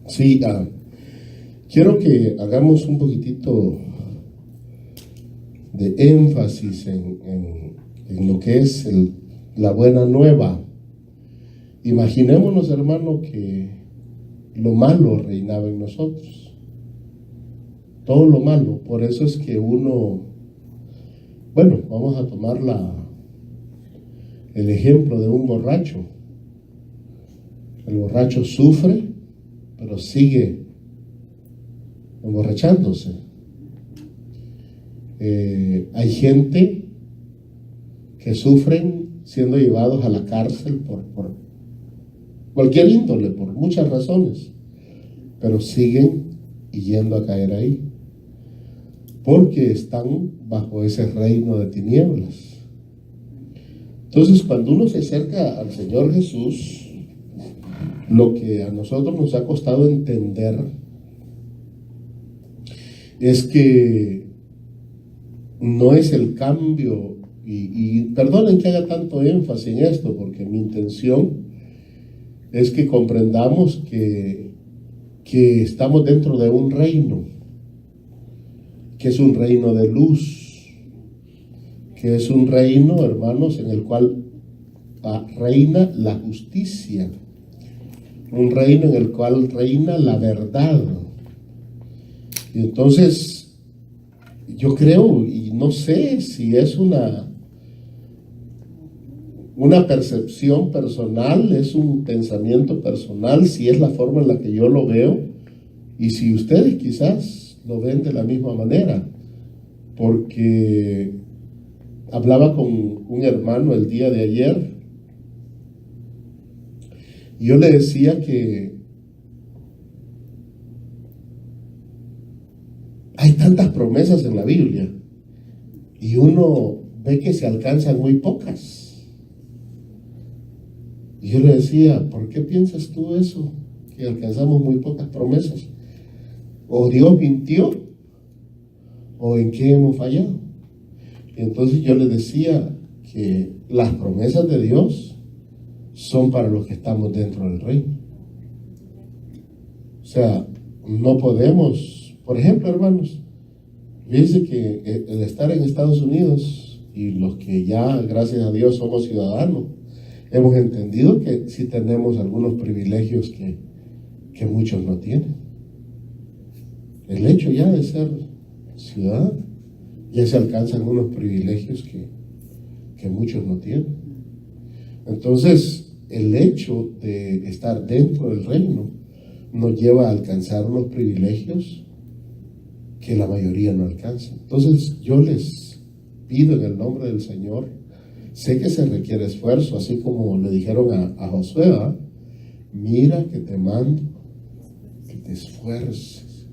Sí, quiero que hagamos un poquitito de énfasis en lo que es la buena nueva. Imaginémonos, hermano, que lo malo reinaba en nosotros. Todo lo malo. Por eso es que vamos a tomar el ejemplo de un borracho. El borracho sufre, pero sigue emborrachándose. Hay gente que sufren siendo llevados a la cárcel por cualquier índole, por muchas razones, pero siguen yendo a caer ahí, porque están bajo ese reino de tinieblas. Entonces, cuando uno se acerca al Señor Jesús, lo que a nosotros nos ha costado entender es que no es el cambio, y perdonen que haga tanto énfasis en esto, porque mi intención es que comprendamos que estamos dentro de un reino, que es un reino de luz, que es un reino, hermanos, en el cual reina la justicia, un reino en el cual reina la verdad. Y entonces, yo creo, y no sé si es una percepción personal, es un pensamiento personal, si es la forma en la que yo lo veo, y si ustedes quizás lo ven de la misma manera, porque hablaba con un hermano el día de ayer, y yo le decía que hay tantas promesas en la Biblia, y uno ve que se alcanzan muy pocas. Y yo le decía, ¿por qué piensas tú eso? Que alcanzamos muy pocas promesas. ¿O Dios mintió? ¿O en qué hemos fallado? Y entonces yo le decía que las promesas de Dios son para los que estamos dentro del reino. O sea, no podemos, por ejemplo, hermanos, fíjense que el estar en Estados Unidos y los que ya, gracias a Dios, somos ciudadanos, hemos entendido que sí tenemos algunos privilegios que muchos no tienen. El hecho ya de ser ciudadano, ya se alcanzan unos privilegios que muchos no tienen. Entonces, el hecho de estar dentro del reino nos lleva a alcanzar unos privilegios que la mayoría no alcanza. Entonces, yo les pido en el nombre del Señor, sé que se requiere esfuerzo, así como le dijeron a Josué, ¿verdad? Mira que te mando, que te esfuerces.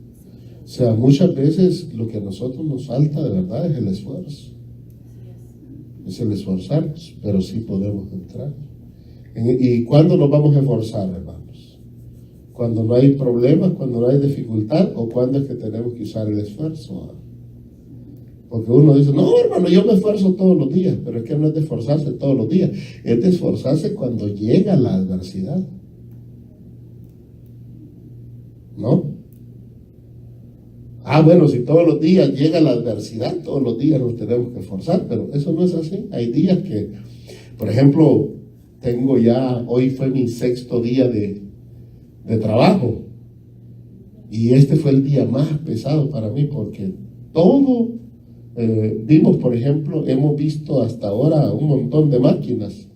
O sea, muchas veces lo que a nosotros nos falta de verdad es el esfuerzo, es el esforzarnos, pero sí podemos entrar. ¿Y cuándo nos vamos a esforzar, hermanos? ¿Cuando no hay problemas, cuando no hay dificultad, o cuándo es que tenemos que usar el esfuerzo, ¿verdad? Porque uno dice, no, hermano, yo me esfuerzo todos los días, pero es que no es de esforzarse todos los días, es de esforzarse cuando llega la adversidad, ¿no? Bueno, si todos los días llega la adversidad, todos los días nos tenemos que esforzar, pero eso no es así. Hay días que, por ejemplo, hoy fue mi 6º día de trabajo, y este fue el día más pesado para mí, porque todo, vimos, por ejemplo, hemos visto hasta ahora un montón de máquinas,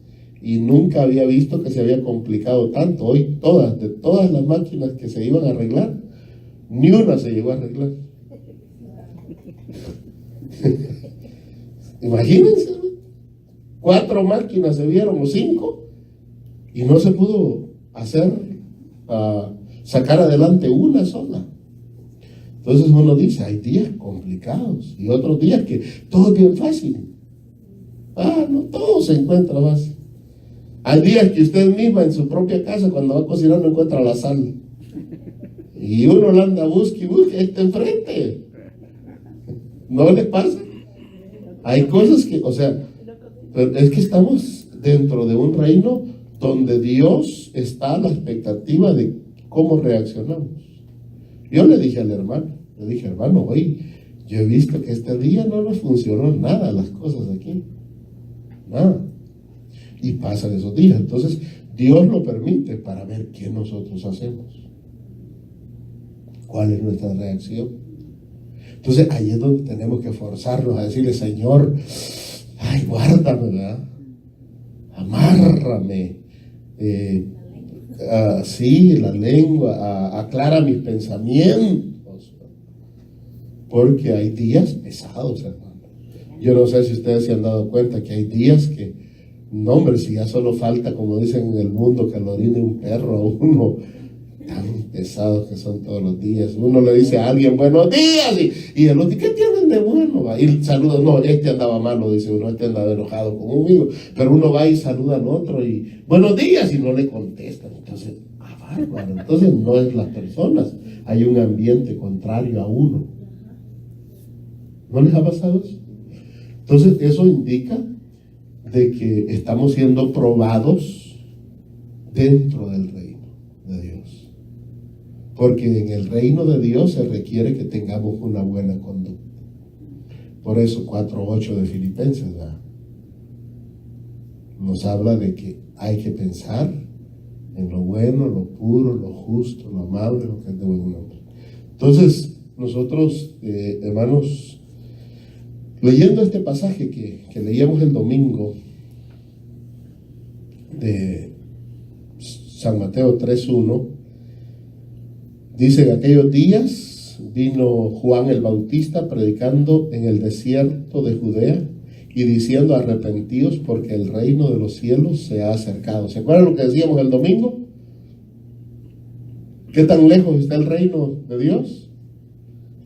y nunca había visto que se había complicado tanto. Hoy de todas las máquinas que se iban a arreglar, ni una se llegó a arreglar. Imagínense, 4 máquinas se vieron, o 5, y no se pudo sacar adelante una sola. Entonces uno dice, hay días complicados, y otros días que todo es bien fácil. No todo se encuentra fácil. Hay días que usted misma en su propia casa, cuando va a cocinar, no encuentra la sal, y uno la anda busque, está enfrente. ¿No les pasa? Hay cosas que, o sea, es que estamos dentro de un reino donde Dios está a la expectativa de ¿cómo reaccionamos? Yo le dije al hermano, hermano, oye, yo he visto que este día no nos funcionó nada las cosas aquí, nada. Y pasan esos días. Entonces, Dios lo permite para ver qué nosotros hacemos. ¿Cuál es nuestra reacción? Entonces, ahí es donde tenemos que forzarnos a decirle, Señor, ay, guárdame, ¿verdad? Amárrame. Sí, la lengua, aclara mis pensamientos. Porque hay días pesados, hermano. Yo no sé si ustedes se han dado cuenta que hay días que, no, hombre, si ya solo falta, como dicen en el mundo, que lo orine un perro a uno, tan pesados que son todos los días. Uno le dice a alguien, buenos días, y el otro, ¿qué tienen de bueno? Va, y saluda, no, este andaba malo, dice uno, este andaba enojado conmigo, pero uno va y saluda al otro, y buenos días, y no le contestan. Entonces, bárbaro. Entonces no es las personas, hay un ambiente contrario a uno. ¿No les ha pasado eso? Entonces, eso indica de que estamos siendo probados dentro del reino de Dios. Porque en el reino de Dios se requiere que tengamos una buena conducta. Por eso 4:8 de Filipenses, ¿verdad?, nos habla de que hay que pensar en lo bueno, lo puro, lo justo, lo amable, lo que es de buen nombre. Entonces, nosotros, hermanos, leyendo este pasaje que leíamos el domingo de San Mateo 3:1, dice: en aquellos días vino Juan el Bautista predicando en el desierto de Judea y diciendo: arrepentíos porque el reino de los cielos se ha acercado. ¿Se acuerdan lo que decíamos el domingo? ¿Qué tan lejos está el reino de Dios?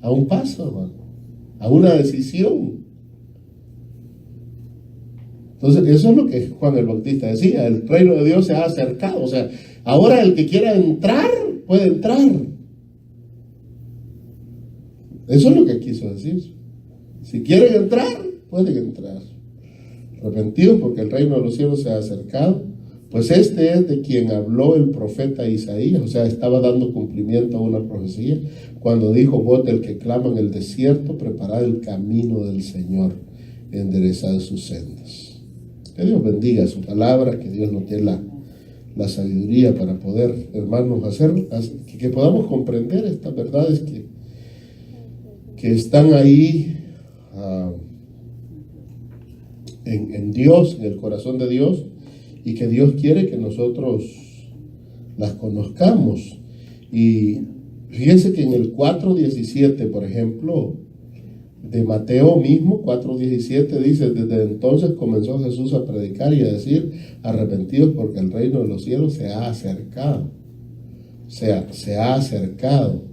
A un paso, hermano, a una decisión. Entonces, eso es lo que Juan el Bautista decía: el reino de Dios se ha acercado. O sea, ahora el que quiera entrar, puede entrar. Eso es lo que quiso decir. Si quieren entrar, pueden entrar. Arrepentidos porque el reino de los cielos se ha acercado. Pues este es de quien habló el profeta Isaías. O sea, estaba dando cumplimiento a una profecía cuando dijo: voz del que clama en el desierto, preparad el camino del Señor, enderezad sus sendas. Que Dios bendiga su palabra, que Dios nos dé la sabiduría para poder, hermanos, que podamos comprender estas verdades que están ahí en Dios, en el corazón de Dios, y que Dios quiere que nosotros las conozcamos. Y fíjense que en el 4:17, por ejemplo, de Mateo mismo, 4:17, dice: desde entonces comenzó Jesús a predicar y a decir: arrepentidos porque el reino de los cielos se ha acercado. O sea, se ha acercado.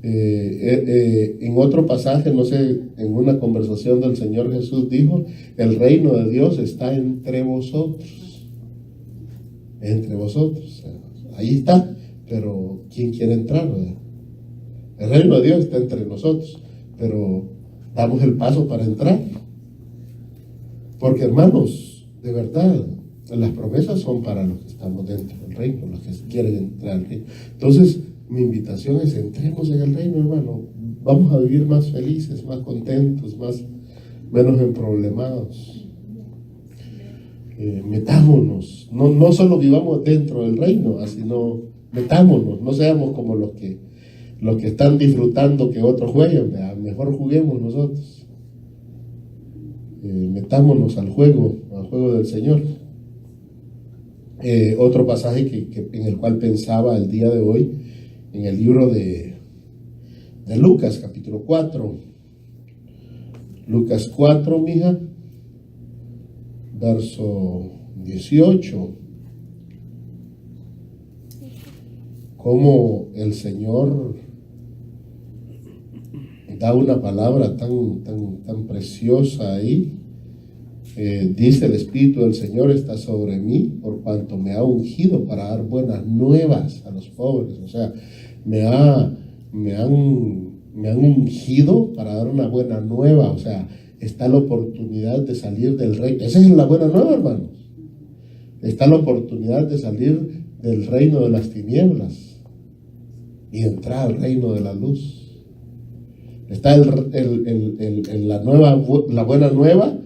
En otro pasaje, no sé, en una conversación del Señor Jesús dijo: el reino de Dios está entre vosotros. Entre vosotros. O sea, ahí está, pero ¿quién quiere entrar, verdad? El reino de Dios está entre nosotros, pero damos el paso para entrar. Porque, hermanos, de verdad, las promesas son para los que estamos dentro del reino, los que quieren entrar al reino. Entonces, mi invitación es: entremos en el reino, hermano. Vamos a vivir más felices, más contentos, menos emproblemados. Metámonos. No solo vivamos dentro del reino, sino metámonos. No seamos como los que están disfrutando que otros jueguen, ¿verdad? Mejor juguemos nosotros. Metámonos al juego del Señor. Otro pasaje en el cual pensaba el día de hoy, en el libro de Lucas, capítulo 4. Lucas 4, mija, verso 18. Cómo el Señor da una palabra tan preciosa ahí. Dice: el Espíritu del Señor está sobre mí, por cuanto me ha ungido para dar buenas nuevas a los pobres. O sea, me han ungido para dar una buena nueva. O sea, está la oportunidad de salir del reino. Esa es la buena nueva, hermanos. Está la oportunidad de salir del reino de las tinieblas y entrar al reino de la luz. Está la buena nueva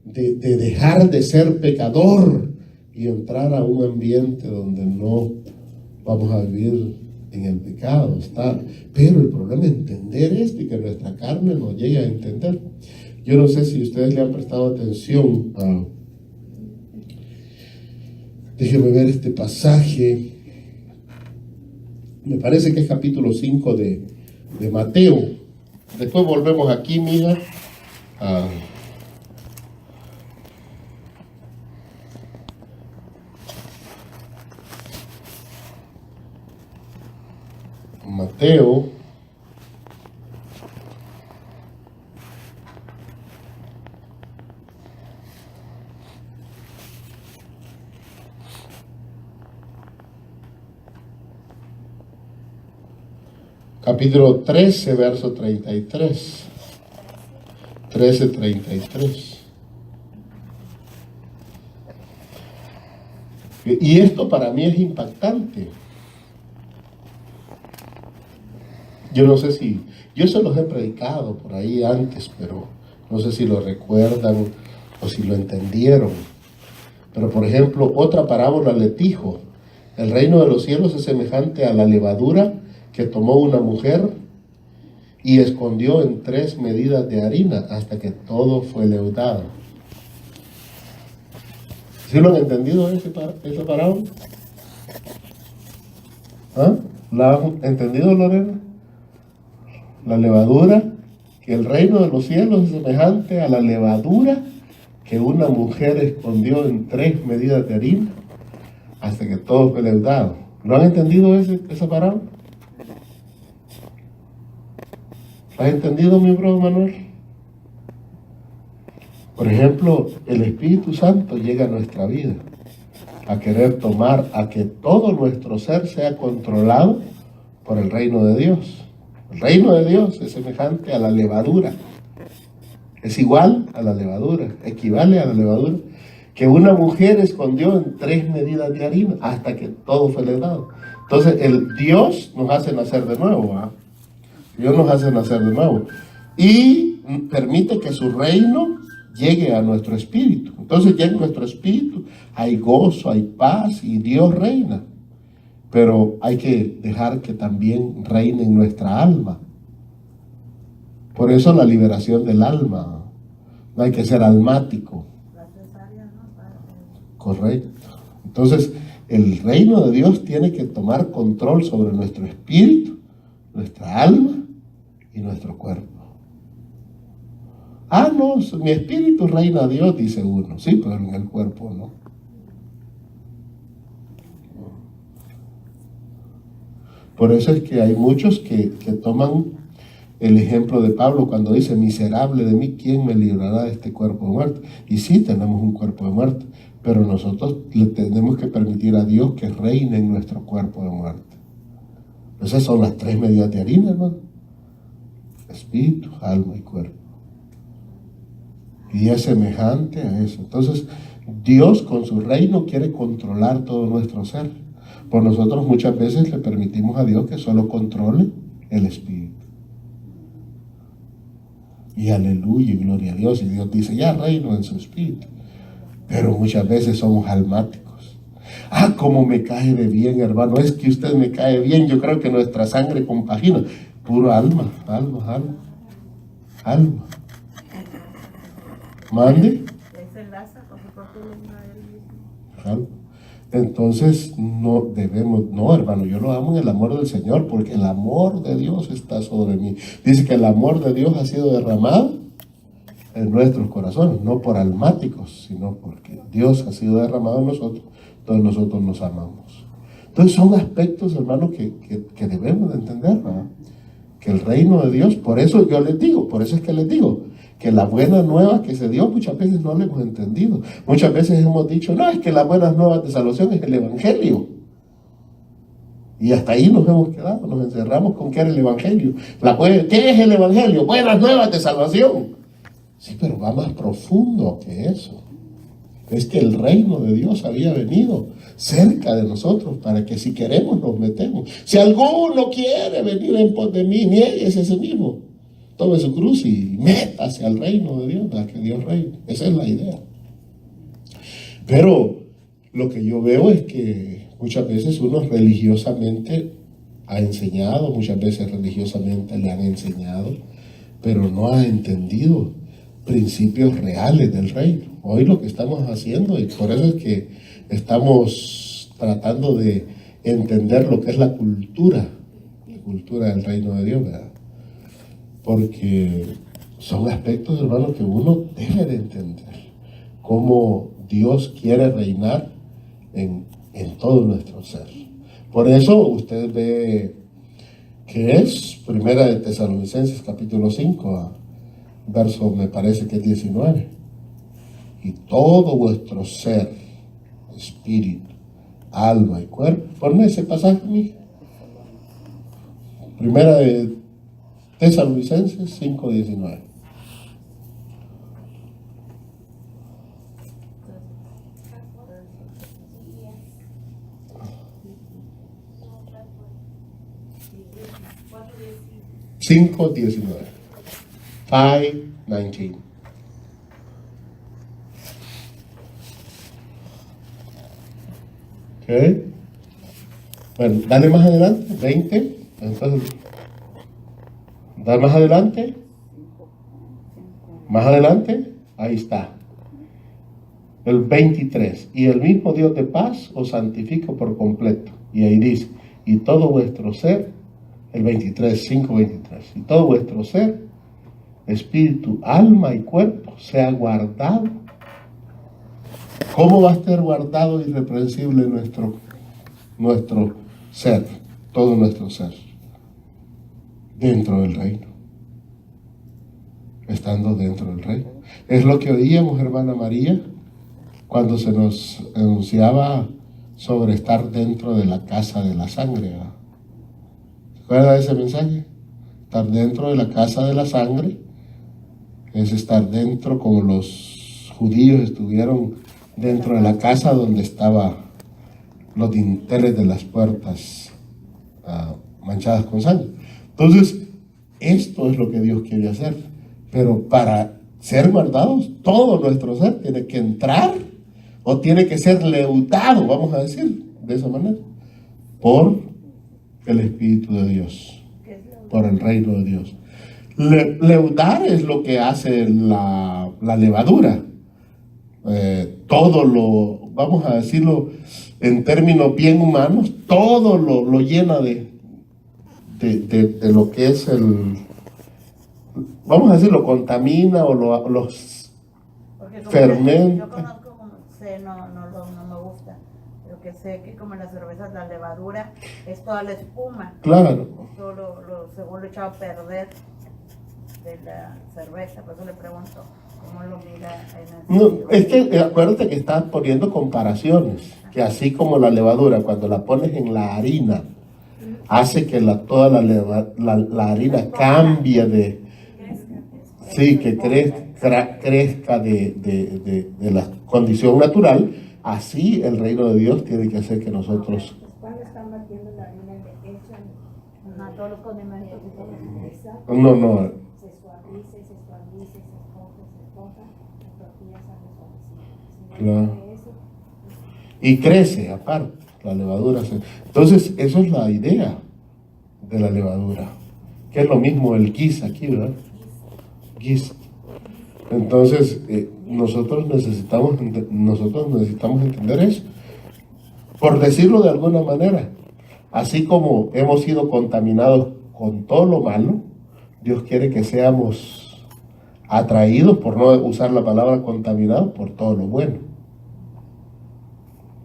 de dejar de ser pecador y entrar a un ambiente donde no vamos a vivir en el pecado. Pero el problema es entender esto y que nuestra carne no llegue a entender. Yo no sé si ustedes le han prestado atención a... Déjenme ver este pasaje. Me parece que es capítulo 5 de Mateo. Después volvemos aquí, mira, a Mateo. Capítulo 13, verso 33. 13:33. Y esto para mí es impactante. Yo no sé si, yo se los he predicado por ahí antes, pero no sé si lo recuerdan o si lo entendieron. Pero por ejemplo, otra parábola les dijo: el reino de los cielos es semejante a la levadura que tomó una mujer y escondió en 3 medidas de harina hasta que todo fue leudado. ¿Sí lo han entendido esa parábola? ¿Ah? ¿La han entendido, Lorena? La levadura, que el reino de los cielos es semejante a la levadura que una mujer escondió en 3 medidas de harina hasta que todo fue leudado. ¿Lo han entendido esa parábola? ¿Has entendido, mi brother Manuel? Por ejemplo, el Espíritu Santo llega a nuestra vida a querer a que todo nuestro ser sea controlado por el reino de Dios. El reino de Dios es semejante a la levadura. Es igual a la levadura, equivale a la levadura que una mujer escondió en 3 medidas de harina hasta que todo fue leudado. Entonces, Dios nos hace nacer de nuevo, ¿verdad? Dios nos hace nacer de nuevo y permite que su reino llegue a nuestro espíritu. Entonces llega a nuestro espíritu, hay gozo, hay paz y Dios reina. Pero hay que dejar que también reine en nuestra alma. Por eso la liberación del alma. No hay que ser almático. Correcto. Entonces, el reino de Dios tiene que tomar control sobre nuestro espíritu, nuestra alma y nuestro cuerpo. Ah, no, mi espíritu reina a Dios, dice uno. Sí, pero en el cuerpo no. Por eso es que hay muchos que toman el ejemplo de Pablo cuando dice: miserable de mí, ¿quién me librará de este cuerpo de muerte? Y sí, tenemos un cuerpo de muerte, pero nosotros le tenemos que permitir a Dios que reine en nuestro cuerpo de muerte. Esas son las 3 medidas de harina, hermano: espíritu, alma y cuerpo. Y es semejante a eso. Entonces, Dios con su reino quiere controlar todo nuestro ser. Por nosotros muchas veces le permitimos a Dios que solo controle el espíritu. Y aleluya y gloria a Dios. Y Dios dice: ya reino en su espíritu. Pero muchas veces somos almáticos. Ah, cómo me cae de bien, hermano. Es que usted me cae bien. Yo creo que nuestra sangre compagina. Puro alma. ¿Mande? Entonces no debemos, no, hermano, yo lo amo en el amor del Señor, porque el amor de Dios está sobre mí. Dice que el amor de Dios ha sido derramado en nuestros corazones, no por almáticos, sino porque Dios ha sido derramado en nosotros, entonces nosotros nos amamos. Entonces son aspectos, hermano, que debemos de entender, ¿verdad? Que el reino de Dios, por eso yo les digo, por eso es que les digo, que la buena nueva que se dio muchas veces no la hemos entendido. Muchas veces hemos dicho: no, es que las buenas nuevas de salvación es el Evangelio. Y hasta ahí nos hemos quedado, nos encerramos con qué era el Evangelio. ¿Qué es el Evangelio? Buenas nuevas de salvación. Sí, pero va más profundo que eso. Es que el reino de Dios había venido cerca de nosotros para que si queremos nos metemos. Si alguno quiere venir en pos de mí, niéguese a sí mismo. Tome su cruz y métase al reino de Dios, para que Dios reine. Esa es la idea. Pero lo que yo veo es que muchas veces uno religiosamente ha enseñado, muchas veces religiosamente le han enseñado, pero no ha entendido principios reales del reino. Hoy lo que estamos haciendo, y por eso es que estamos tratando de entender lo que es la cultura del reino de Dios, ¿verdad? Porque son aspectos, hermanos, que uno debe de entender. Cómo Dios quiere reinar en todo nuestro ser. Por eso usted ve que es Primera de Tesalonicenses capítulo 5, verso me parece que es 19. Y todo vuestro ser, espíritu, alma y cuerpo. Ponme ese pasaje, mija. Primera de Tesalonicenses 5:19. Cinco 19. 5:19. Okay. Bueno, dale más adelante, 20. Entonces, dale más adelante. Más adelante, ahí está. El 23. Y el mismo Dios de paz os santifica por completo. Y ahí dice, y todo vuestro ser, el 23, 5:23. Y todo vuestro ser, espíritu, alma y cuerpo, sea guardado. ¿Cómo va a estar guardado irreprensible nuestro ser? Todo nuestro ser. Dentro del reino. Estando dentro del reino. Es lo que oíamos, hermana María, cuando se nos anunciaba sobre estar dentro de la casa de la sangre. ¿Se acuerda de ese mensaje? Estar dentro de la casa de la sangre es estar dentro, como los judíos estuvieron dentro de la casa donde estaban los dinteles de las puertas manchadas con sangre. Entonces, esto es lo que Dios quiere hacer. Pero para ser guardados, todo nuestro ser tiene que entrar o tiene que ser leudado, vamos a decir de esa manera, por el Espíritu de Dios, por el reino de Dios. Leudar es lo que hace la levadura. Todo lo, vamos a decirlo en términos bien humanos, todo lo llena de lo que es vamos a decirlo, contamina o los fermenta. Yo conozco, como sé, no me gusta, pero que sé que como en las cervezas la levadura es toda la espuma. Claro. Según lo echado a perder de la cerveza, por eso le pregunto cómo lo mira en el No, es que acuérdate que estás poniendo comparaciones, que así como la levadura, cuando la pones en la harina, hace que toda la harina cambie de... Sí, que crezca de la condición natural. Así el reino de Dios tiene que hacer que nosotros... Cuando están batiendo la harina, le echan todos los condimentos y todo. No. Se suaviza, se esponja, la tortilla sale suavecita. Claro. Y crece aparte, la levadura. Entonces, eso es la idea de la levadura, que es lo mismo el guis aquí, ¿verdad? Guis. Entonces, nosotros necesitamos entender eso. Por decirlo de alguna manera, así como hemos sido contaminados con todo lo malo, Dios quiere que seamos atraídos, por no usar la palabra contaminados, por todo lo bueno.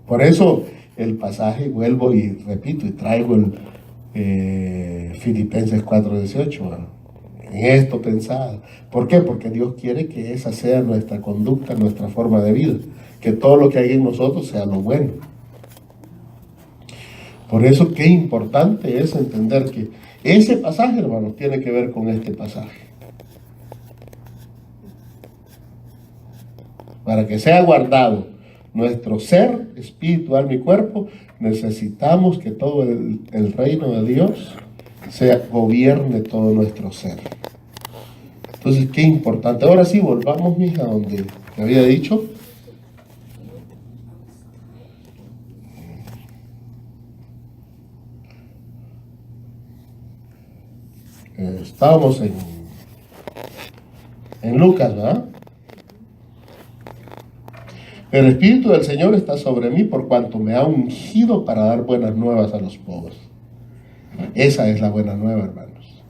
Por eso el pasaje, vuelvo y repito y traigo el Filipenses 4:18, en esto pensad. ¿Por qué? Porque Dios quiere que esa sea nuestra conducta, nuestra forma de vida, que todo lo que hay en nosotros sea lo bueno. Por eso qué importante es entender que ese pasaje, hermanos, tiene que ver con este pasaje. Para que sea guardado nuestro ser, espíritu, alma y cuerpo, necesitamos que todo el reino de Dios gobierne todo nuestro ser. Entonces, qué importante. Ahora sí, volvamos, mija, donde te había dicho. Estábamos en Lucas, ¿verdad? El Espíritu del Señor está sobre mí por cuanto me ha ungido para dar buenas nuevas a los pobres. Esa es la buena nueva, hermanos.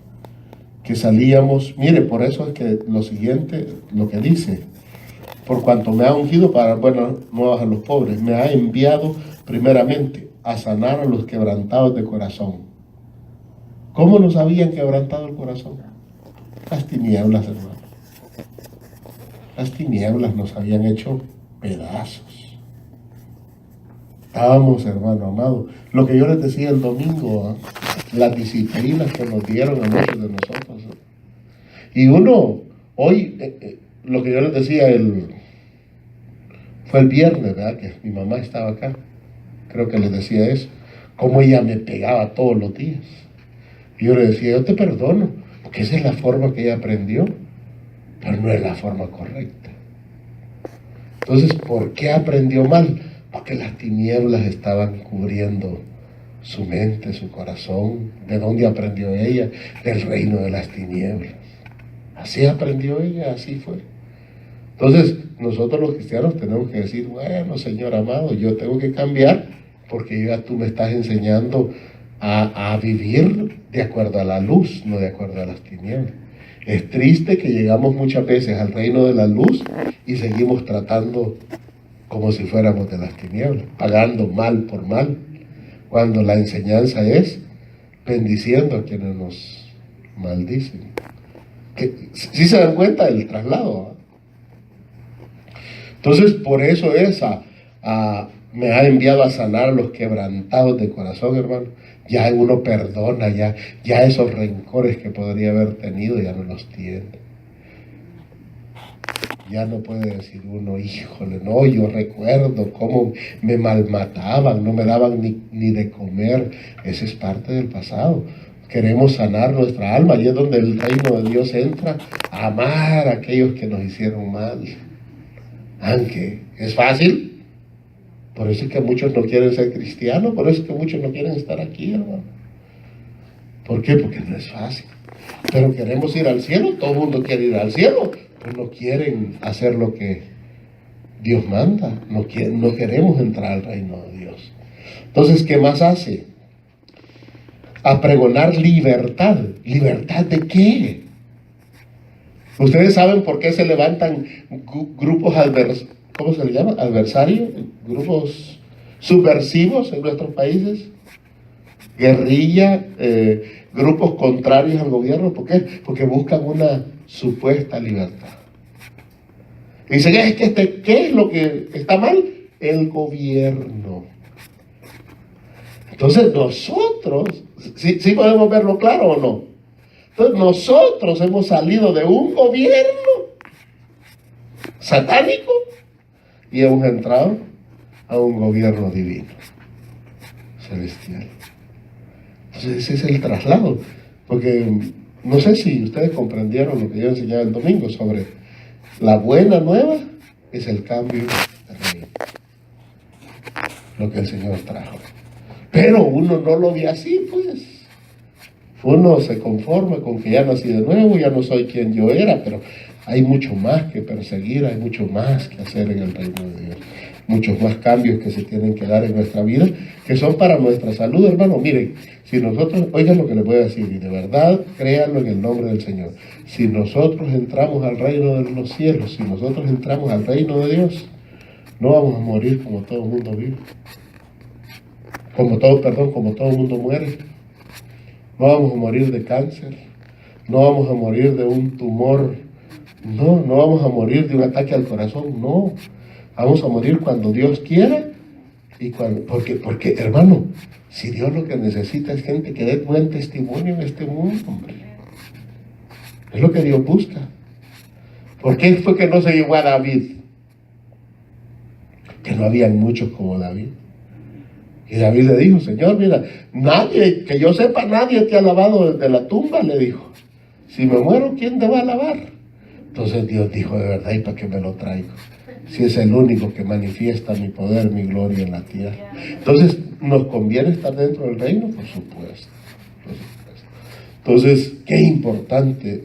Que salíamos, mire, por eso es que lo siguiente, lo que dice, por cuanto me ha ungido para dar buenas nuevas a los pobres, me ha enviado primeramente a sanar a los quebrantados de corazón. ¿Cómo nos habían quebrantado el corazón? Las tinieblas, hermano. Las tinieblas nos habían hecho pedazos. Estábamos, hermano amado, lo que yo les decía el domingo, las disciplinas que nos dieron a muchos de nosotros. Y uno, hoy, lo que yo les decía, fue el viernes, ¿verdad? Que mi mamá estaba acá. Creo que les decía eso. Cómo ella me pegaba todos los días. Y yo le decía, yo te perdono, porque esa es la forma que ella aprendió, pero no es la forma correcta. Entonces, ¿por qué aprendió mal? Porque las tinieblas estaban cubriendo su mente, su corazón. ¿De dónde aprendió ella? Del reino de las tinieblas. Así aprendió ella, así fue. Entonces, nosotros los cristianos tenemos que decir, bueno, Señor amado, yo tengo que cambiar, porque ya tú me estás enseñando a vivir de acuerdo a la luz, no de acuerdo a las tinieblas. Es triste que llegamos muchas veces al reino de la luz y seguimos tratando como si fuéramos de las tinieblas, pagando mal por mal, cuando la enseñanza es bendiciendo a quienes nos maldicen. ¿Sí se dan cuenta del traslado? Entonces, por eso me ha enviado a sanar a los quebrantados de corazón, hermano. Ya uno perdona, ya esos rencores que podría haber tenido ya no los tiene. Ya no puede decir uno, híjole, no, yo recuerdo cómo me malmataban, no me daban ni de comer. Esa es parte del pasado. Queremos sanar nuestra alma y es donde el reino de Dios entra, a amar a aquellos que nos hicieron mal. Aunque es fácil. Por eso es que muchos no quieren ser cristianos, por eso es que muchos no quieren estar aquí, hermano. ¿Por qué? Porque no es fácil. Pero queremos ir al cielo, todo el mundo quiere ir al cielo, pero no quieren hacer lo que Dios manda, no queremos entrar al reino de Dios. Entonces, ¿qué más hace? A pregonar libertad. ¿Libertad de qué? ¿Ustedes saben por qué se levantan grupos ¿cómo se le llama? Adversarios, grupos subversivos en nuestros países, guerrilla, grupos contrarios al gobierno? ¿Por qué? Porque buscan una supuesta libertad. Y dicen, ¿qué es lo que está mal? El gobierno. Entonces nosotros, ¿sí podemos verlo claro o no? Entonces nosotros hemos salido de un gobierno satánico y hemos entrado a un gobierno divino, celestial. Entonces ese es el traslado, porque no sé si ustedes comprendieron lo que yo enseñaba el domingo sobre la buena nueva es el cambio de reino, lo que el Señor trajo. Pero uno no lo ve así, pues. Uno se conforma con que ya nací de nuevo, ya no soy quien yo era, pero hay mucho más que perseguir, hay mucho más que hacer en el reino de Dios. Muchos más cambios que se tienen que dar en nuestra vida, que son para nuestra salud, hermano. Miren, si nosotros, oigan lo que les voy a decir, y de verdad, créanlo en el nombre del Señor. Si nosotros entramos al reino de los cielos, si nosotros entramos al reino de Dios, no vamos a morir como todo el mundo vive. Como todo el mundo muere. No vamos a morir de cáncer, no vamos a morir de un tumor, no vamos a morir de un ataque al corazón, no. Vamos a morir cuando Dios quiera y porque hermano, si Dios lo que necesita es gente que dé buen testimonio en este mundo, hombre. Es lo que Dios busca. ¿Por qué fue que no se llevó a David? que no habían muchos como David. Y David le dijo, Señor, mira, nadie, que yo sepa, nadie te ha lavado desde la tumba, le dijo. Si me muero, ¿quién te va a lavar? Entonces Dios dijo, de verdad, ¿y para qué me lo traigo? Si es el único que manifiesta mi poder, mi gloria en la tierra. Entonces, ¿nos conviene estar dentro del reino? Por supuesto. Por supuesto. Entonces, qué importante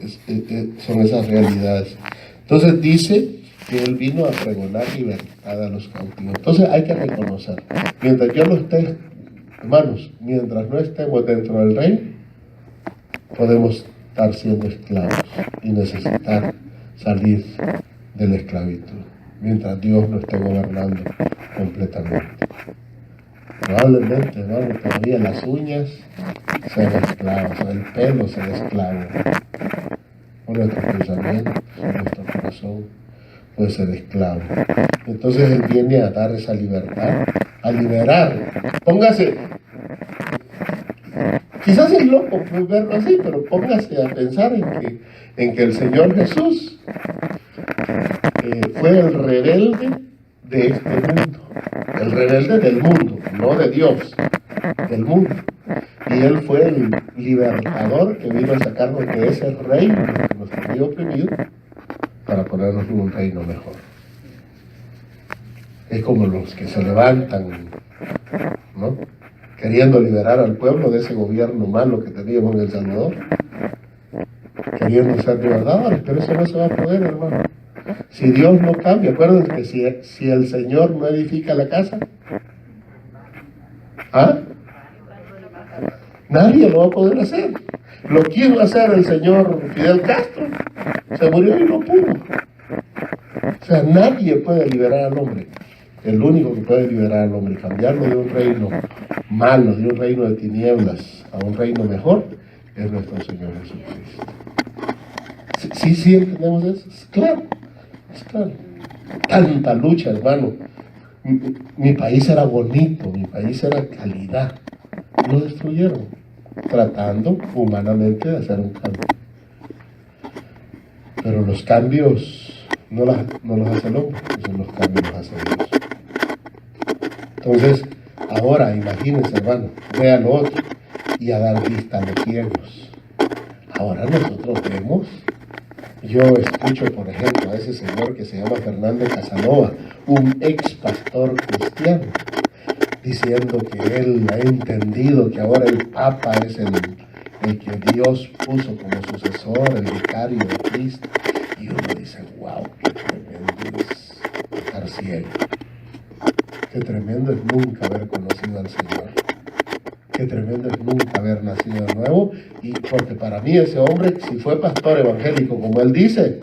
son esas realidades. Entonces dice que Él vino a pregonar libertad a los cautivos. Entonces hay que reconocer, mientras yo no esté, hermanos, mientras no estemos dentro del reino, podemos estar siendo esclavos y necesitar salir de la esclavitud, mientras Dios no esté gobernando completamente. Probablemente, hermano, todavía las uñas ser esclavos, el pelo ser esclavo, por nuestros pensamientos, nuestro corazón puede ser esclavo. Entonces Él viene a dar esa libertad, a liberar. Póngase, quizás es loco verlo así, pero póngase a pensar en que el Señor Jesús fue el rebelde de este mundo, el rebelde del mundo, no de Dios, del mundo. Y Él fue el libertador que vino a sacarnos de ese reino que nos tenía oprimido para ponernos en un reino mejor. Es como los que se levantan, ¿no?, queriendo liberar al pueblo de ese gobierno malo que teníamos en El Salvador, queriendo ser libertadores, pero eso no se va a poder, hermano. Si Dios no cambia, acuérdense que si el Señor no edifica la casa, nadie lo va a poder hacer. Lo quiso hacer el señor Fidel Castro, se murió y no pudo. O sea, nadie puede liberar al hombre. El único que puede liberar al hombre y cambiarlo de un reino malo, de un reino de tinieblas a un reino mejor, es nuestro Señor Jesucristo. ¿Sí entendemos eso? Es claro. Tanta lucha, hermano. Mi país era bonito, mi país era calidad. Lo destruyeron, tratando humanamente de hacer un cambio. Pero los cambios no los hace el hombre, los cambios los hace Dios. Entonces, ahora imagínense, hermano, vean lo otro, y a dar vista a los ciegos. Ahora nosotros vemos, yo escucho, por ejemplo, a ese señor que se llama Fernando Casanova, un ex pastor cristiano, diciendo que él ha entendido que ahora el Papa es el que Dios puso como sucesor, el vicario de Cristo. Y uno dice, wow, qué tremendo es estar ciego. Qué tremendo es nunca haber conocido al Señor. Qué tremendo es nunca haber nacido de nuevo. Y porque para mí ese hombre, si fue pastor evangélico, como él dice,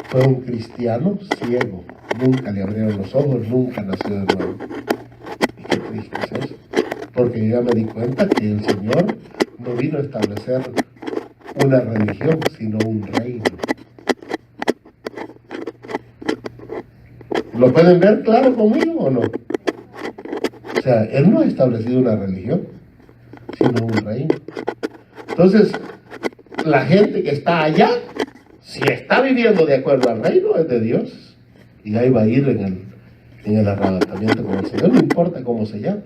fue un cristiano ciego. Nunca le abrieron los ojos, nunca nació de nuevo. Y qué triste es eso. Porque yo ya me di cuenta que el Señor no vino a establecer una religión, sino un reino. ¿Lo pueden ver claro conmigo o no? O sea, Él no ha establecido una religión, sino un reino. Entonces, la gente que está allá, si está viviendo de acuerdo al reino, es de Dios. Y ahí va a ir en el arrebatamiento con el Señor, no importa cómo se llame.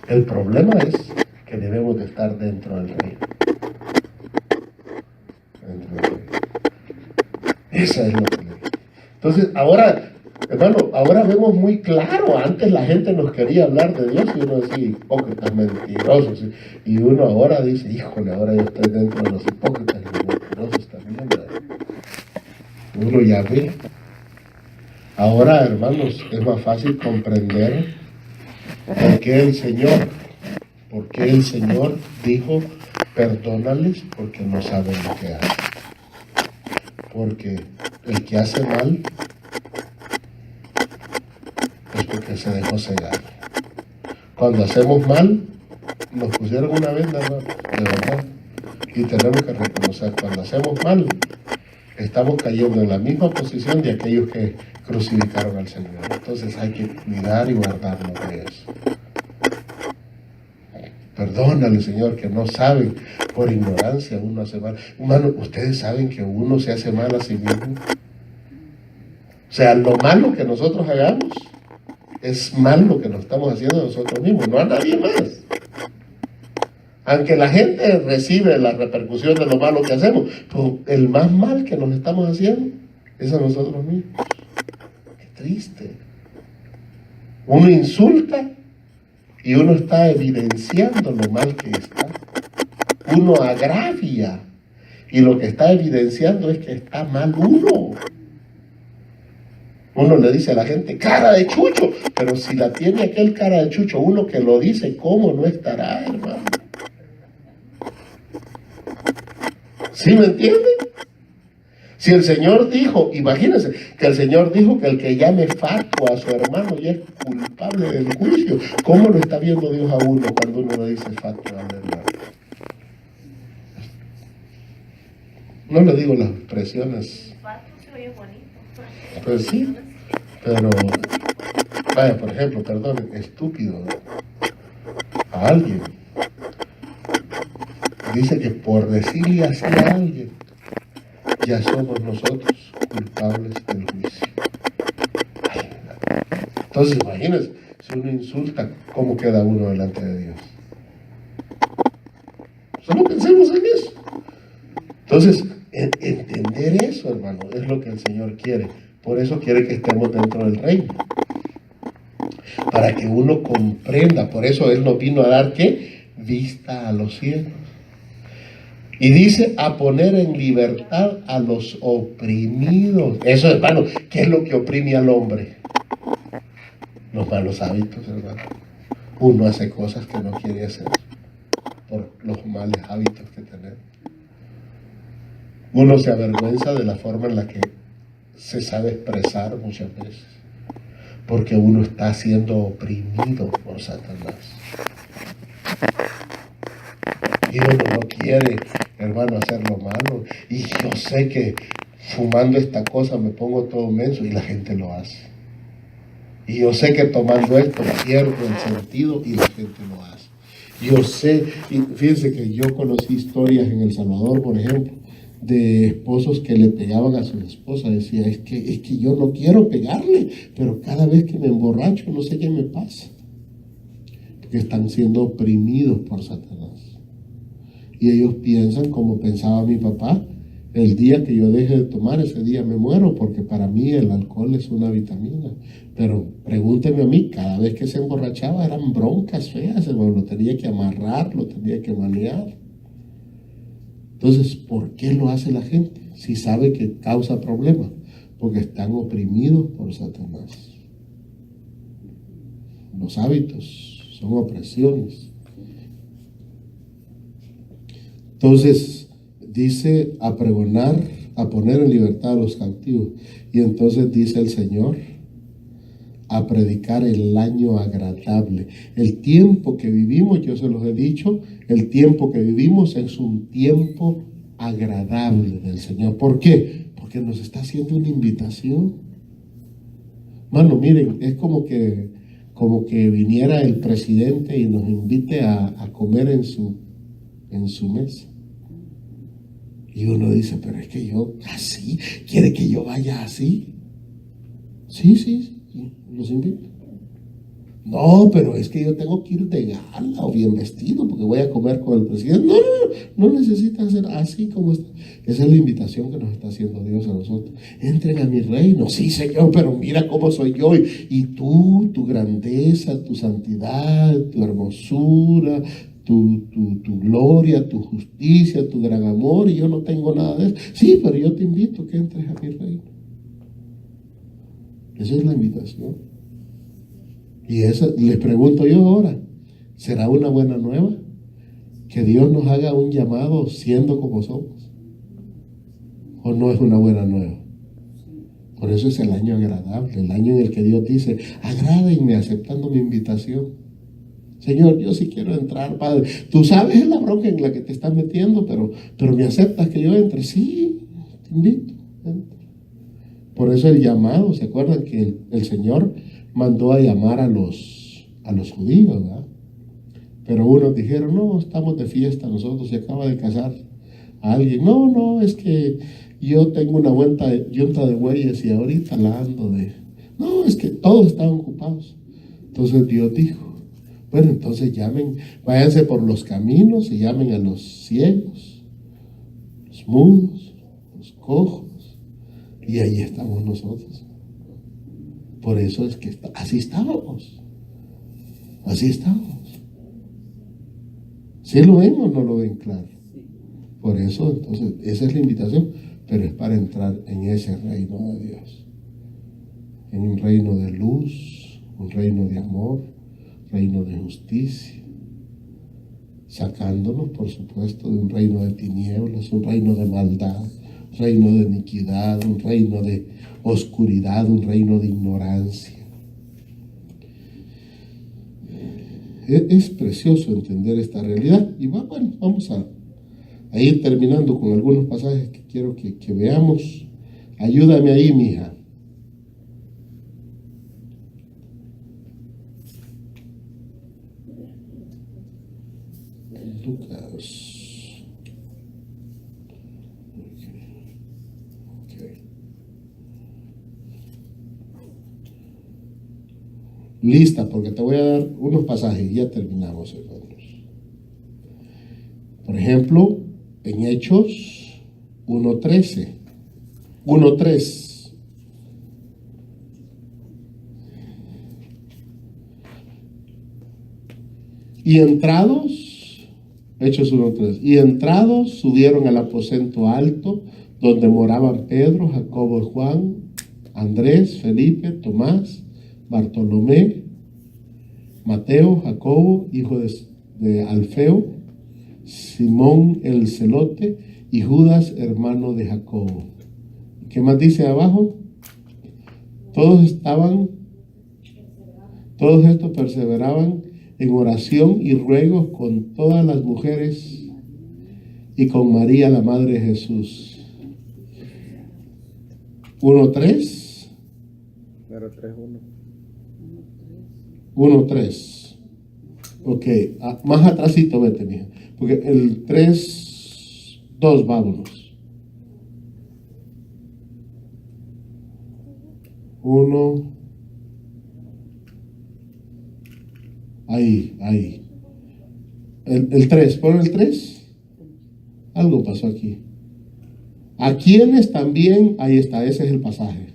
El problema es que debemos de estar dentro del reino. Dentro del reino. Esa es lo que le digo. Entonces, ahora, hermano, ahora vemos muy claro. Antes la gente nos quería hablar de Dios y uno decía, hipócritas, mentirosos. Y uno ahora dice, híjole, ahora yo estoy dentro de los hipócritas y los mentirosos también, ¿verdad? Uno ya ve. Ahora, hermanos, es más fácil comprender por qué el Señor dijo, perdónales porque no saben lo que hacen. Porque el que hace mal es porque se dejó cegar. Cuando hacemos mal, nos pusieron una venda, de verdad. Y tenemos que reconocer, cuando hacemos mal, estamos cayendo en la misma posición de aquellos que crucificaron al Señor. Entonces hay que cuidar y guardarnos de eso. Perdónale, Señor, que no saben, por ignorancia uno hace mal. Hermano, ustedes saben que uno se hace mal a sí mismo. O sea, lo malo que nosotros hagamos es mal lo que nos estamos haciendo a nosotros mismos, no a nadie más. Aunque la gente recibe la repercusión de lo malo que hacemos, pues el más mal que nos estamos haciendo es a nosotros mismos. Qué triste. Uno insulta y uno está evidenciando lo mal que está. Uno agravia y lo que está evidenciando es que está mal uno. Uno le dice a la gente, cara de chucho, pero si la tiene aquel cara de chucho, uno que lo dice, ¿cómo no estará, hermano? ¿Sí me entienden? Si el Señor dijo, imagínense, que el Señor dijo que el que llame fatuo a su hermano ya es culpable del juicio. ¿Cómo lo está viendo Dios a uno cuando uno le dice fatuo al hermano? No le digo las expresiones. Pues sí, pero, vaya, por ejemplo, perdón, estúpido, a alguien. Dice que por decirle así a alguien, ya somos nosotros culpables del juicio. Entonces, imagínense, si uno insulta, ¿cómo queda uno delante de Dios? Solo pensemos en eso. Entonces, entender eso, hermano, es lo que el Señor quiere. Por eso quiere que estemos dentro del reino. Para que uno comprenda. Por eso Él nos vino a dar, ¿qué? Vista a los ciegos. Y dice, a poner en libertad a los oprimidos. Eso, hermano, ¿qué es lo que oprime al hombre? Los malos hábitos, hermano. Uno hace cosas que no quiere hacer por los malos hábitos que tenemos. Uno se avergüenza de la forma en la que se sabe expresar muchas veces, porque uno está siendo oprimido por Satanás. Y uno no quiere, hermano, hacer lo malo. Y yo sé que fumando esta cosa me pongo todo menso y la gente lo hace. Y yo sé que tomando esto pierdo el sentido y la gente lo hace. Yo sé, y fíjense que yo conocí historias en El Salvador, por ejemplo, de esposos que le pegaban a su esposa. Decía, es que yo no quiero pegarle, pero cada vez que me emborracho no sé qué me pasa. Porque están siendo oprimidos por Satanás. Y ellos piensan como pensaba mi papá, el día que yo deje de tomar, ese día me muero, porque para mí el alcohol es una vitamina. Pero pregúnteme a mí, cada vez que se emborrachaba eran broncas feas, hermano, lo tenía que amarrar, lo tenía que manejar. Entonces, ¿por qué lo hace la gente? Si sabe que causa problemas, porque están oprimidos por Satanás. Los hábitos son opresiones. Entonces, dice a pregonar, a poner en libertad a los cautivos. Y entonces dice el Señor, a predicar el año agradable. El tiempo que vivimos, yo se los he dicho, el tiempo que vivimos es un tiempo agradable del Señor. ¿Por qué? Porque nos está haciendo una invitación. Mano, miren, es como que viniera el presidente y nos invite a comer en su mesa. Y uno dice, pero es que yo así, ¿quiere que yo vaya así? Sí, los invito. No, pero es que yo tengo que ir de gala o bien vestido porque voy a comer con el presidente. No necesita ser así como está. Esa es la invitación que nos está haciendo Dios a nosotros. Entren a mi reino. Sí, Señor, pero mira cómo soy yo. Y tú, tu grandeza, tu santidad, tu hermosura, tu gloria, tu justicia, tu gran amor, y yo no tengo nada de eso. Sí, pero yo te invito a que entres a mi reino. Esa es la invitación. Y esa, les pregunto yo ahora, ¿será una buena nueva? Que Dios nos haga un llamado siendo como somos. ¿O no es una buena nueva? Por eso es el año agradable, el año en el que Dios dice, agrádenme aceptando mi invitación. Señor, yo sí quiero entrar, Padre. Tú sabes la bronca en la que te estás metiendo, pero me aceptas que yo entre. Sí, te invito. Entra. Por eso el llamado, ¿se acuerdan que el Señor mandó a llamar a los judíos, ¿verdad? Pero unos dijeron, no, estamos de fiesta, nosotros se acaba de casar a alguien. No, es que yo tengo una yunta de bueyes y ahorita la ando de... No, es que todos estaban ocupados. Entonces Dios dijo, bueno, entonces váyanse por los caminos y llamen a los ciegos, los mudos, los cojos, y ahí estamos nosotros. Por eso es que así estábamos. ¿Sí lo ven o no lo ven claro? Por eso, entonces, esa es la invitación, pero es para entrar en ese reino de Dios. En un reino de luz, un reino de amor, reino de justicia, sacándonos, por supuesto, de un reino de tinieblas, un reino de maldad, un reino de iniquidad, un reino de oscuridad, un reino de ignorancia. Es precioso entender esta realidad. Y bueno, vamos a ir terminando con algunos pasajes que quiero que veamos. Ayúdame ahí, mija. Lucas. Okay. Lista, porque te voy a dar unos pasajes y ya terminamos, hermanos. Por ejemplo, en Hechos 1:13, 1:3. Y entrados, Hechos 1:3, y entrados subieron al aposento alto, donde moraban Pedro, Jacobo y Juan, Andrés, Felipe, Tomás, Bartolomé, Mateo, Jacobo, hijo de Alfeo, Simón el celote y Judas, hermano de Jacobo. ¿Qué más dice abajo? Todos estos perseveraban en oración y ruegos con todas las mujeres y con María, la madre de Jesús. 1:3. 1:3. Ok, más atrásito vete, mija, porque el 3:2, vámonos. 1. Ahí. El 3, pon el 3. Algo pasó aquí. A quienes también, ahí está, ese es el pasaje.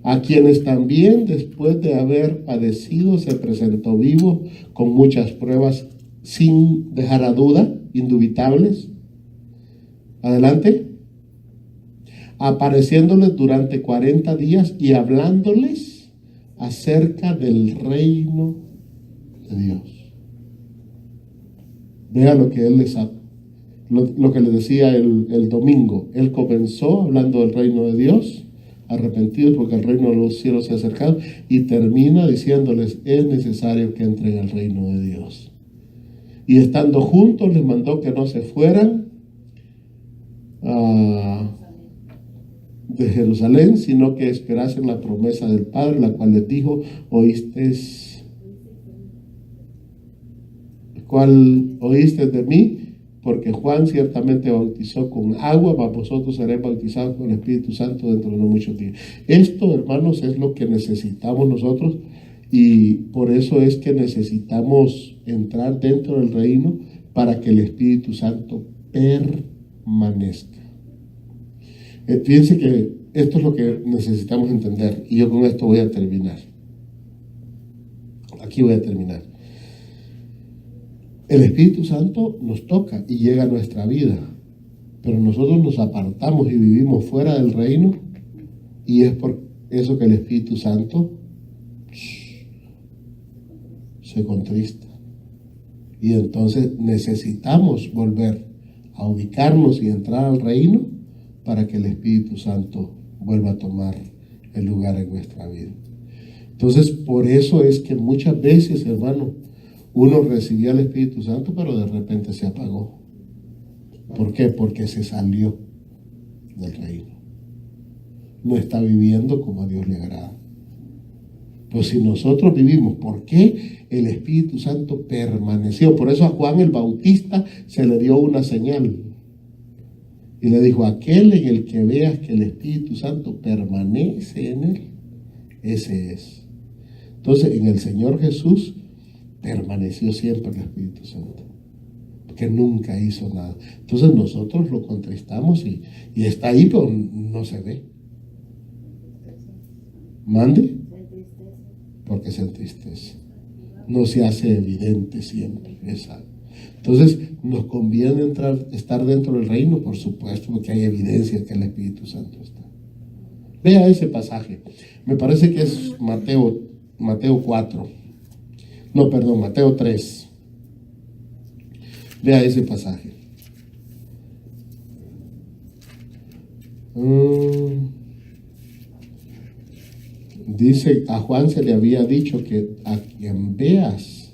A quienes también, después de haber padecido, se presentó vivo con muchas pruebas, sin dejar a duda, indubitables. Adelante. Apareciéndoles durante 40 días y hablándoles acerca del reino de Dios. Vea lo que él les lo que les decía el domingo. Él comenzó hablando del reino de Dios, arrepentidos porque el reino de los cielos se ha acercado, y termina diciéndoles: es necesario que entren al reino de Dios. Y estando juntos les mandó que no se fueran de Jerusalén, sino que esperasen la promesa del Padre, la cual les dijo: oíste de mí, porque Juan ciertamente bautizó con agua, mas vosotros seréis bautizados con el Espíritu Santo dentro de no muchos días. Esto, hermanos, es lo que necesitamos nosotros, y por eso es que necesitamos entrar dentro del reino para que el Espíritu Santo permanezca. Fíjense que esto es lo que necesitamos entender, y yo con esto voy a terminar. Aquí voy a terminar. El Espíritu Santo nos toca y llega a nuestra vida, pero nosotros nos apartamos y vivimos fuera del reino, y es por eso que el Espíritu Santo se contrista. Y entonces necesitamos volver a ubicarnos y entrar al reino para que el Espíritu Santo vuelva a tomar el lugar en nuestra vida. Entonces, por eso es que muchas veces, hermano, uno recibía el Espíritu Santo, pero de repente se apagó. ¿Por qué? Porque se salió del reino. No está viviendo como a Dios le agrada. Pues si nosotros vivimos, ¿por qué el Espíritu Santo permaneció? Por eso a Juan el Bautista se le dio una señal. Y le dijo: aquel en el que veas que el Espíritu Santo permanece en él, ese es. Entonces, en el Señor Jesús permaneció siempre el Espíritu Santo, que nunca hizo nada. Entonces nosotros lo contristamos y está ahí, pero no se ve. ¿Mande? Porque se entristece. No se hace evidente siempre. Exacto. Entonces, ¿nos conviene estar dentro del reino? Por supuesto, porque hay evidencia que el Espíritu Santo está. Vea ese pasaje. Me parece que es Mateo 4. No, perdón, Mateo 3. Vea ese pasaje. Dice, a Juan se le había dicho que a quien veas,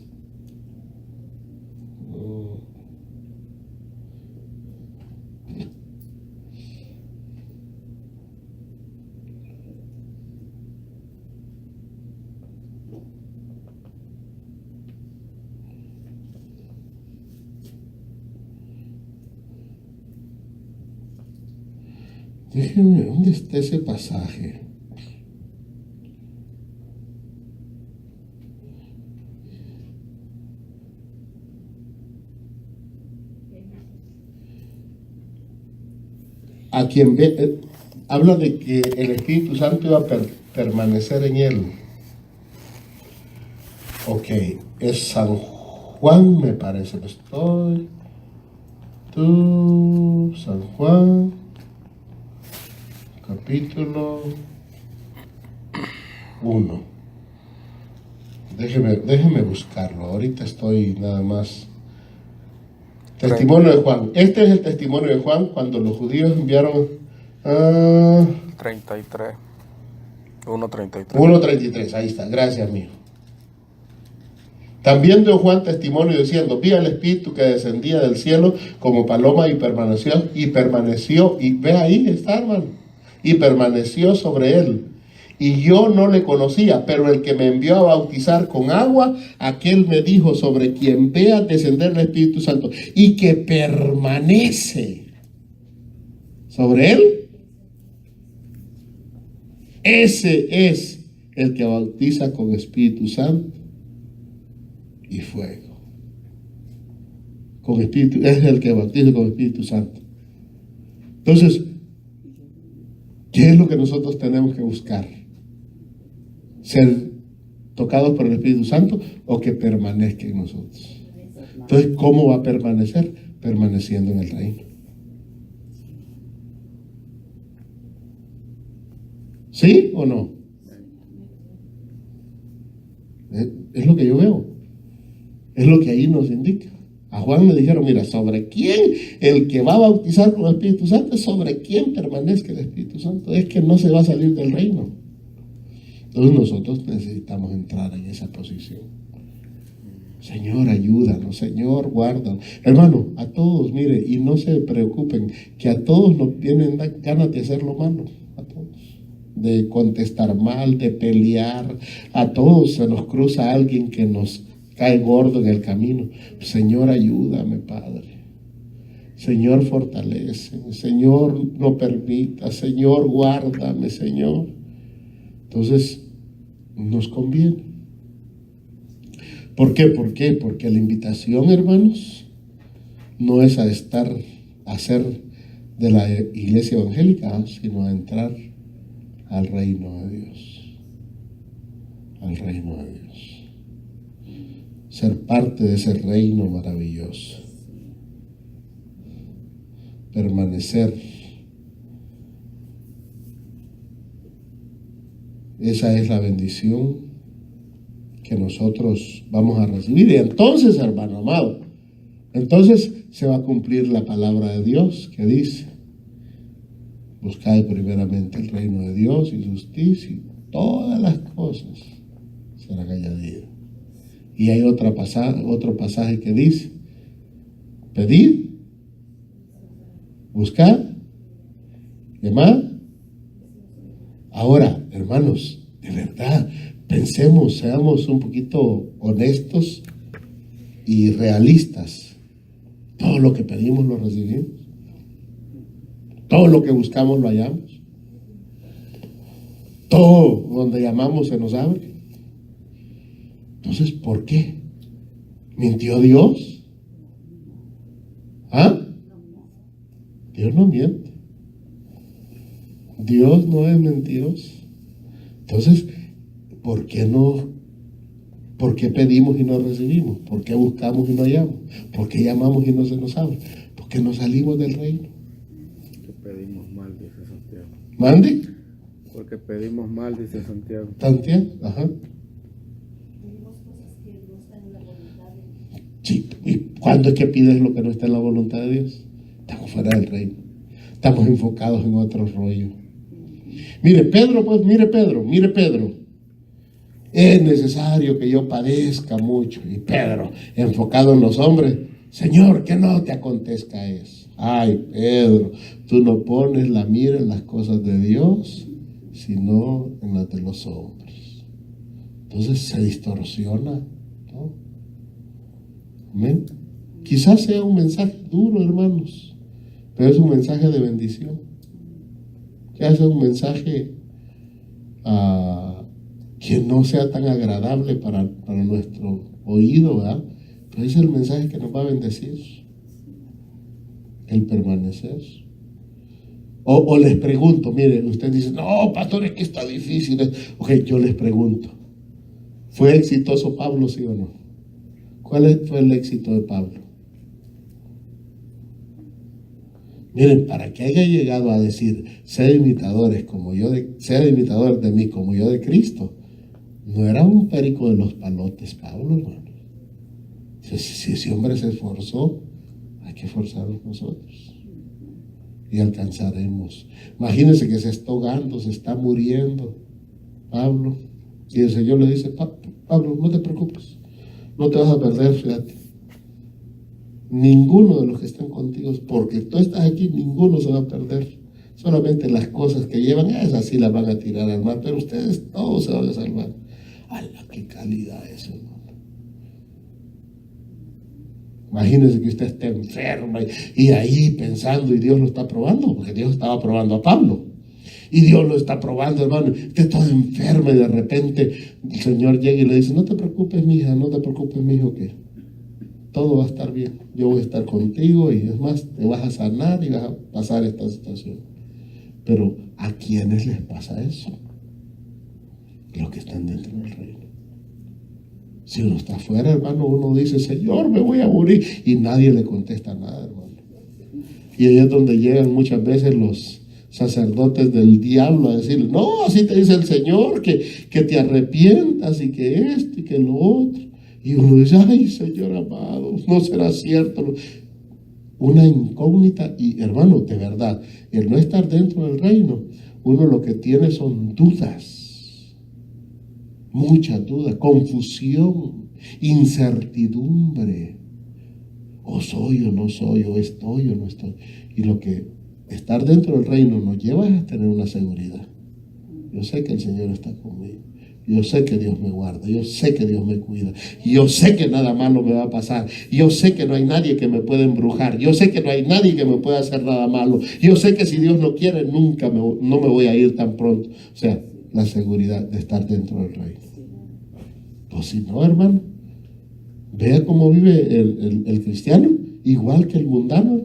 déjenme, ¿dónde está ese pasaje? A quien ve, habla de que el Espíritu Santo iba a permanecer en él. Ok, es San Juan, me parece. San Juan, capítulo 1. Déjeme buscarlo. Ahorita estoy nada más. Testimonio de Juan. Este es el testimonio de Juan cuando los judíos enviaron a 33. 1:33. 1:33. Ahí está. Gracias, mijo. También dio Juan testimonio diciendo: vi al Espíritu que descendía del cielo como paloma y permaneció, y ve ahí está, hermano, y permaneció sobre él. Y yo no le conocía, pero el que me envió a bautizar con agua, aquel me dijo: sobre quien vea descender el Espíritu Santo y que permanece sobre él, ese es el que bautiza con Espíritu Santo y fuego. Con Espíritu, es el que bautiza con Espíritu Santo. Entonces, ¿qué es lo que nosotros tenemos que buscar? ¿Ser tocados por el Espíritu Santo o que permanezca en nosotros? Entonces, ¿cómo va a permanecer? Permaneciendo en el reino. ¿Sí o no? Es lo que yo veo. Es lo que ahí nos indica. A Juan le dijeron: mira, sobre quién el que va a bautizar con el Espíritu Santo es sobre quién permanezca el Espíritu Santo. Es que no se va a salir del reino. Entonces nosotros necesitamos entrar en esa posición. Señor, ayúdanos. Señor, guárdanos. Hermano, a todos, mire, y no se preocupen, que a todos nos vienen ganas de hacer lo malo. A todos. De contestar mal, de pelear. A todos se nos cruza alguien que nos cae gordo en el camino. Señor, ayúdame, Padre. Señor, fortaléceme. Señor, no permita. Señor, guárdame, Señor. Entonces, nos conviene. ¿Por qué? ¿Por qué? Porque la invitación, hermanos, no es a ser de la iglesia evangélica, sino a entrar al reino de Dios. Al reino de Dios. Ser parte de ese reino maravilloso. Permanecer. Esa es la bendición que nosotros vamos a recibir. Y entonces, hermano amado, entonces se va a cumplir la palabra de Dios que dice: buscad primeramente el reino de Dios y su justicia, y todas las cosas serán añadidas. Y hay otro pasaje que dice: pedid, buscad, llamad. Ahora, hermanos, de verdad, pensemos, seamos un poquito honestos y realistas. Todo lo que pedimos lo recibimos. Todo lo que buscamos lo hallamos. Todo donde llamamos se nos abre. Entonces, ¿por qué? ¿Mintió Dios? ¿Ah? Dios no miente. Dios no es mentiroso. Entonces, ¿por qué no? ¿Por qué pedimos y no recibimos? ¿Por qué buscamos y no hallamos? ¿Por qué llamamos y no se nos abre? ¿Por qué no salimos del reino? Que pedimos mal, dice Santiago. ¿Mande? Porque pedimos mal, dice Santiago. ¿Santiago? Ajá. Pedimos cosas que no están en la voluntad de Dios. Sí. ¿Y cuándo es que pides lo que no está en la voluntad de Dios? Estamos fuera del reino. Estamos enfocados en otro rollo. Mire Pedro. Es necesario que yo padezca mucho. Y Pedro, enfocado en los hombres, Señor, que no te acontezca eso. Ay, Pedro, tú no pones la mira en las cosas de Dios, sino en las de los hombres. Entonces se distorsiona, ¿no? Amén. Quizás sea un mensaje duro, hermanos, pero es un mensaje de bendición. Ya es un mensaje que no sea tan agradable para nuestro oído, ¿verdad? Pero es el mensaje que nos va a bendecir, el permanecer. O les pregunto, miren, usted dice, no, pastor, es que está difícil. Ok, yo les pregunto, ¿fue exitoso Pablo, sí o no? ¿Cuál fue el éxito de Pablo? Miren, para que haya llegado a decir, sed imitadores de mí como yo de Cristo, no era un perico de los palotes, Pablo, hermano. Si ese hombre se esforzó, hay que esforzarnos nosotros. Y alcanzaremos. Imagínense que se está ahogando, se está muriendo Pablo. Y el Señor le dice, Pablo, no te preocupes, no te vas a perder, fíjate. Ninguno de los que están contigo, porque tú estás aquí, ninguno se va a perder. Solamente las cosas que llevan, esas sí las van a tirar al mar, pero ustedes todos se van a salvar. ¡Hala, qué calidad eso, hermano! Imagínense que usted esté enferma y ahí pensando, y Dios lo está probando, porque Dios estaba probando a Pablo. Y Dios lo está probando, hermano. Usted todo enferma y de repente el Señor llega y le dice, no te preocupes, mija, no te preocupes, mijo, que todo va a estar bien. Yo voy a estar contigo y es más, te vas a sanar y vas a pasar esta situación. Pero ¿a quiénes les pasa eso? Los que están dentro del reino. Si uno está afuera, hermano, uno dice, Señor, me voy a morir. Y nadie le contesta nada, hermano. Y ahí es donde llegan muchas veces los sacerdotes del diablo a decirle, no, así te dice el Señor, que te arrepientas y que esto y que lo otro. Y uno dice, ay, Señor amado, no será cierto. Una incógnita. Y hermano, de verdad, el no estar dentro del reino, uno lo que tiene son dudas. Mucha duda, confusión, incertidumbre. O soy o no soy, o estoy o no estoy. Y lo que estar dentro del reino nos lleva es a tener una seguridad. Yo sé que el Señor está conmigo. Yo sé que Dios me guarda. Yo sé que Dios me cuida. Yo sé que nada malo me va a pasar. Yo sé que no hay nadie que me pueda embrujar. Yo sé que no hay nadie que me pueda hacer nada malo. Yo sé que si Dios no quiere, nunca no me voy a ir tan pronto. O sea, la seguridad de estar dentro del reino. Pues si no, hermano, vea cómo vive el cristiano, igual que el mundano.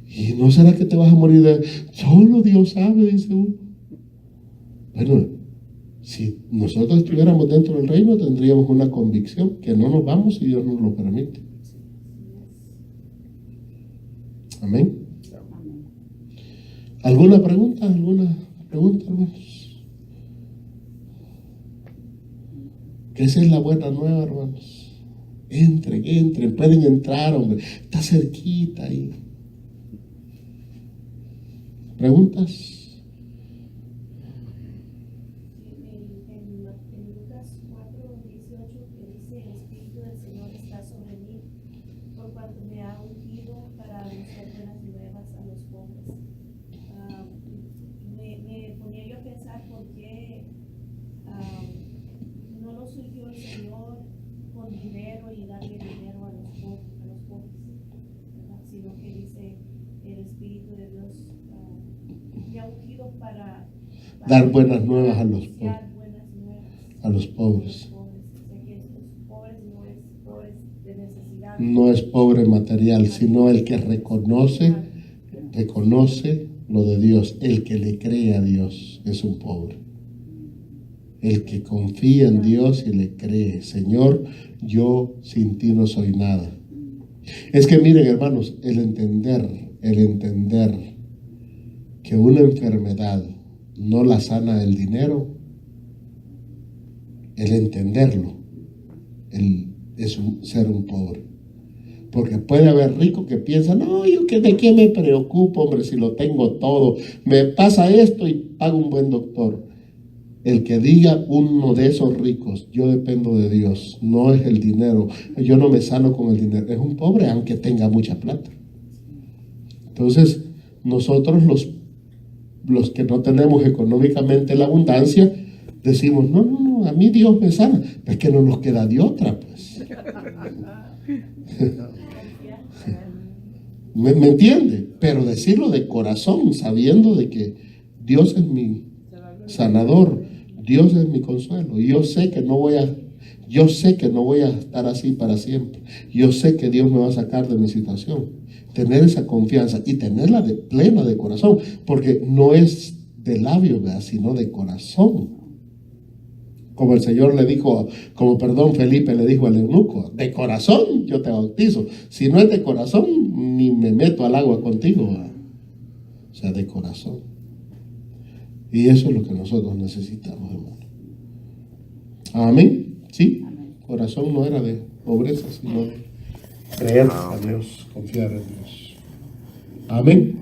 ¿Y no será que te vas a morir de solo Dios sabe, dice uno? Bueno, si nosotros estuviéramos dentro del reino, tendríamos una convicción que no nos vamos si Dios nos lo permite. Amén. ¿Alguna pregunta, hermanos? Esa es la buena nueva, hermanos. Entren, pueden entrar, hombre. Está cerquita ahí. ¿Preguntas? En Lucas 4:18 que dice, el Espíritu del Señor está sobre mí, por cuanto me ha ungido para anunciar buenas nuevas a los pobres. Me ponía yo a pensar por qué no nos ungió el Señor con dinero y darle dinero a los pobres, ¿verdad? Sino que dice el Espíritu de Dios me ha ungido para Dar buenas nuevas a los anunciar buenas nuevas a los pobres. no es pobre material, sino el que reconoce lo de Dios. El que le cree a Dios es un pobre. El que confía en Dios y le cree, Señor, yo sin ti no soy nada. Es que miren, hermanos, el entender que una enfermedad no la sana el dinero, el entenderlo, ser un pobre. Porque puede haber ricos que piensan, no, yo de qué me preocupo, hombre, si lo tengo todo. Me pasa esto y pago un buen doctor. El que diga uno de esos ricos, yo dependo de Dios, no es el dinero, yo no me sano con el dinero, es un pobre aunque tenga mucha plata. Entonces, nosotros los que no tenemos económicamente la abundancia, decimos, no, a mí Dios me sana. Es que no nos queda de otra, pues. ¿Me entiende? Pero decirlo de corazón, sabiendo de que Dios es mi sanador, Dios es mi consuelo. Y yo sé que no voy a estar así para siempre. Yo sé que Dios me va a sacar de mi situación. Tener esa confianza y tenerla plena de corazón, porque no es de labios, sino de corazón. Como el Señor le dijo, Felipe le dijo al eunuco, de corazón yo te bautizo. Si no es de corazón, ni me meto al agua contigo. O sea, de corazón. Y eso es lo que nosotros necesitamos, hermano. Amén. Sí, corazón no era de pobreza, sino de creer a Dios, confiar en Dios. Amén.